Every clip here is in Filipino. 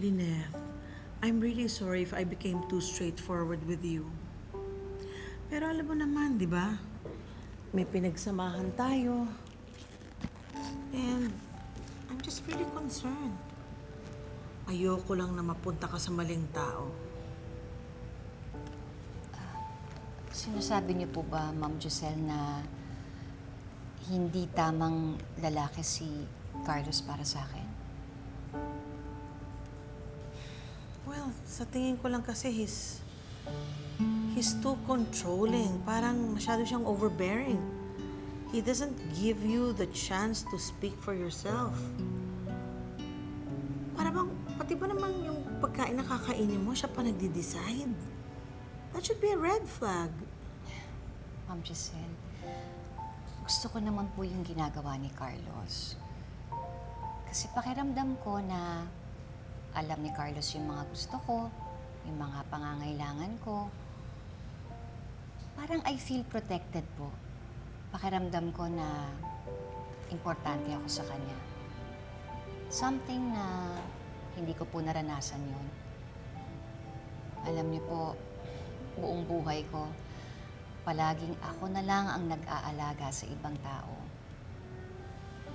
Lynette, I'm really sorry if I became too straightforward with you. Pero alam mo naman, di ba? May pinagsamahan tayo. And I'm just really concerned. Ayoko lang na mapunta ka sa maling tao. Sinasabi niyo po ba, Ma'am Giselle, na hindi tamang lalaki si Carlos para sa akin? Well, sa tingin ko lang kasi he's too controlling. Parang masyado siyang overbearing. He doesn't give you the chance to speak for yourself. Para bang, pati ba naman yung pagkain na kakainin mo, siya pa nagde-decide? That should be a red flag. Ma'am Giselle, gusto ko naman po yung ginagawa ni Carlos. Kasi pakiramdam ko na alam ni Carlos yung mga gusto ko, yung mga pangangailangan ko. Parang I feel protected po. Pakiramdam ko na importante ako sa kanya. Something na hindi ko po naranasan yun. Alam niyo po, buong buhay ko, palaging ako na lang ang nag-aalaga sa ibang tao.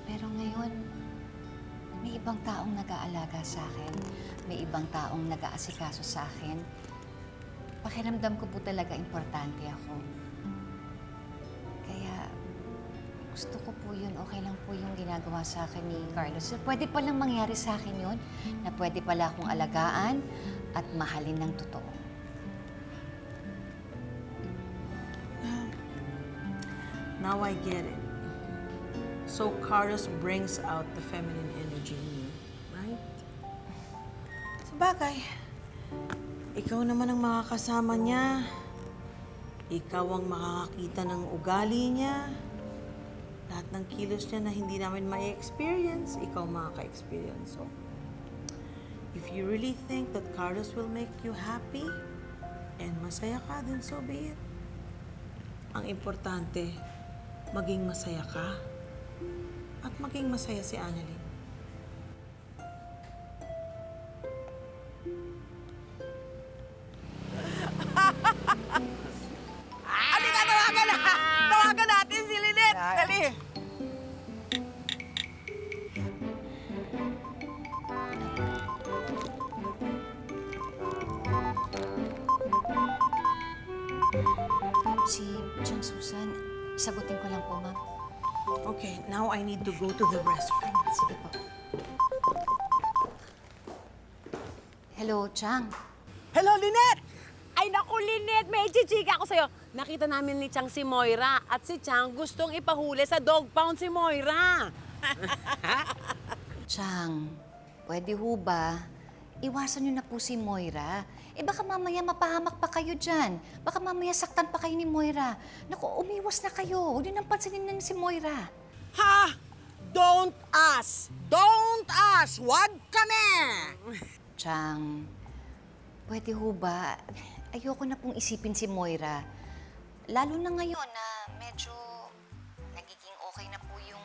Pero ngayon, may ibang taong nag-aalaga sa akin. May ibang taong nag-aasikaso sa akin. Pakiramdam ko po talaga importante ako. Kaya, gusto ko po yun. Okay lang po yung ginagawa sa akin ni Carlos. Pwede palang mangyari sa akin yun, na pwede pala akong alagaan at mahalin ng totoo. Now I get it. So Carlos brings out the feminine energy in you, right? Sabagay, ikaw naman ang makakasama niya. Ikaw ang makakakita ng ugali niya. Lahat ng kilos niya na hindi namin ma-experience, ikaw makaka-experience. So, if you really think that Carlos will make you happy and masaya ka, then so be it. Ang importante, maging masaya ka at maging masaya si Annalyn. Halika, tawagan na! Tawagan natin si Lynette! Dali! Si John Susan, sagutin ko lang po, ma'am. Okay, now I need to go to the restroom. Sige po. Hello, Chang. Hello, Lynette! Ay, naku, Lynette, may chichika ako sa'yo. Nakita namin ni Chang si Moira at si Chang gustong ipahuli sa dog pound si Moira. Chang, pwede ho ba? Iwasan niyo na po si Moira. Eh baka mamaya mapahamak pa kayo dyan. Baka mamaya saktan pa kayo ni Moira. Naku, umiwas na kayo. Huwag niyo nang pansinin na si Moira. Ha? Don't ask! Don't ask! Wag kami! Chang, pwede ho ba? Ayoko na pong isipin si Moira. Lalo na ngayon na medyo nagiging okay na po yung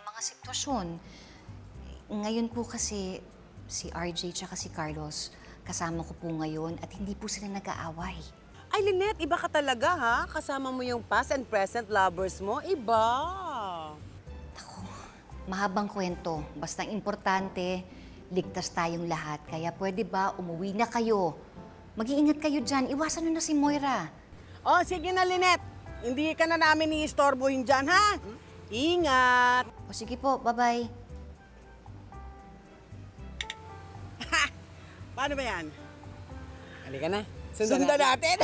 mga sitwasyon. Ngayon po kasi si RJ tsaka si Carlos, kasama ko po ngayon at hindi po sila nag-aaway. Ay, Lynette, iba ka talaga, ha? Kasama mo yung past and present lovers mo, iba. Ako, mahabang kwento. Basta importante, ligtas tayong lahat. Kaya pwede ba umuwi na kayo? Mag-iingat kayo dyan. Iwasan nyo na si Moira. Oh, sige na, Lynette. Hindi ka na namin iistorbohin dyan, ha? Ingat! O sige po, bye-bye. Paano ba yan? Halika na. Sundan natin.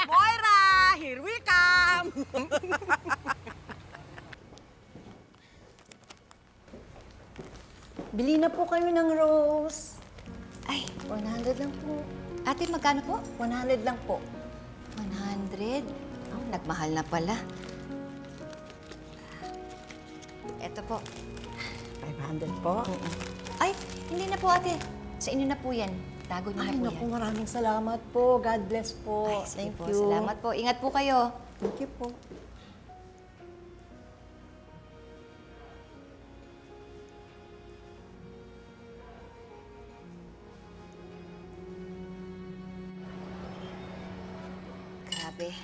Moira, here we come! Bili na po kayo ng rose. Ay, 100 lang po. ate, magkano po? 100 lang po. 100? Oh, nagmahal na pala. Eto po. 500 po. Ay, hindi na po, ate. Sa inyo na po yan. Tago niyo na Ay, po naku, yan. maraming salamat po. God bless po. Ay, sige Thank po. you. Salamat po. Ingat po kayo. Thank you po. Grabe.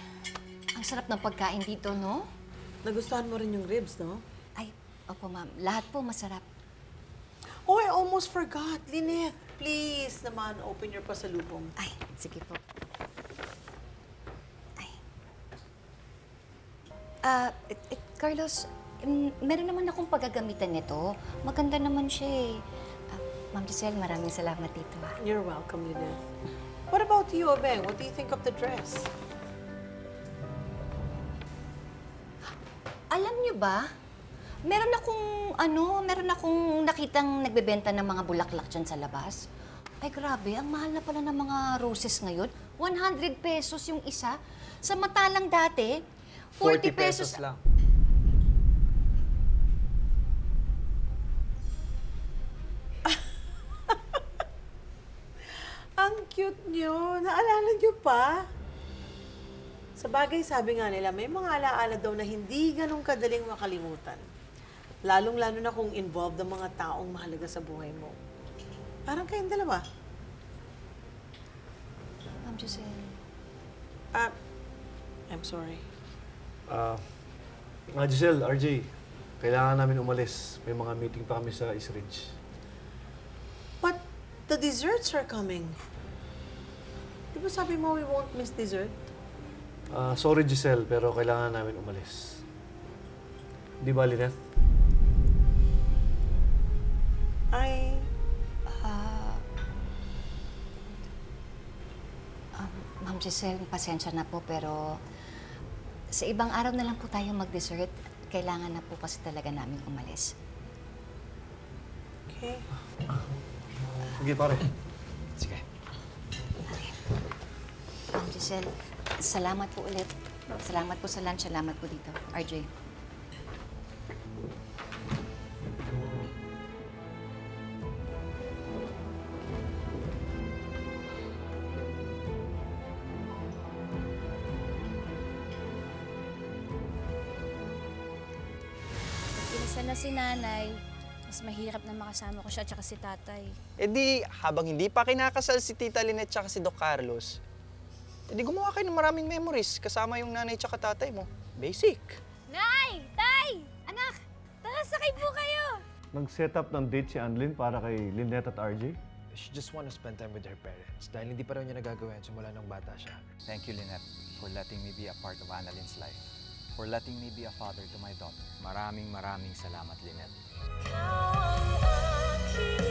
Ang sarap ng pagkain dito, no? Nagustuhan mo rin yung ribs, no? Ay, opo ma'am. Lahat po masarap. Oh, I almost forgot. Lynette, please naman, open your pasalubong. Ay, sige po. Ay. Carlos, meron naman akong paggagamitan nito. Maganda naman siya eh. Ma'am Giselle, maraming salamat dito ah. You're welcome, Lynette. What about you, Obeng? What do you think of the dress? Alam niyo ba, meron akong nakitang nagbebenta ng mga bulaklak dyan sa labas. Ay grabe, ang mahal na pala ng mga roses ngayon. 100 pesos yung isa. Samantalang dati, 40 pesos lang. Ang cute nyo. Naalala nyo pa? Sa bagay, sabi nga nila, may mga alaala daw na hindi ganun kadaling makalimutan. Lalong-lalo na kung involved ang mga taong mahalaga sa buhay mo. Parang kayong dalawa. Ma'am Giselle. I'm sorry. Giselle, RJ, kailangan namin umalis. May mga meeting pa kami sa East Ridge. But the desserts are coming. Di ba sabi mo we won't miss dessert? Sorry, Giselle, pero kailangan namin umalis. Di ba, Lynette? Ma'am Giselle, pasensya na po pero sa ibang araw na lang po tayo mag-dessert. Kailangan na po kasi talaga namin umalis. Okay. Sige, pare. Sige. Ma'am Giselle, salamat po ulit. Salamat po sa lunch, salamat po dito. RJ. Pinsan na si nanay, mas mahirap na makasama ko siya at saka si tatay. E di, habang hindi pa kinakasal si Tita Lynette tsaka si Doc Carlos, e di gumawa kayo ng maraming memories kasama yung nanay tsaka tatay mo. Basic. Nay! Tay! Anak! Tara, sakay po kayo! Nag-set up ng date si Anlin para kay Lynette at RJ. She just want to spend time with her parents dahil hindi pa raw niya nagagawa yan simula nung bata siya. Thank you, Lynette, for letting me be a part of Annaline's life. For letting me be a father to my daughter. Maraming salamat, Lynette. Ikaw ang aking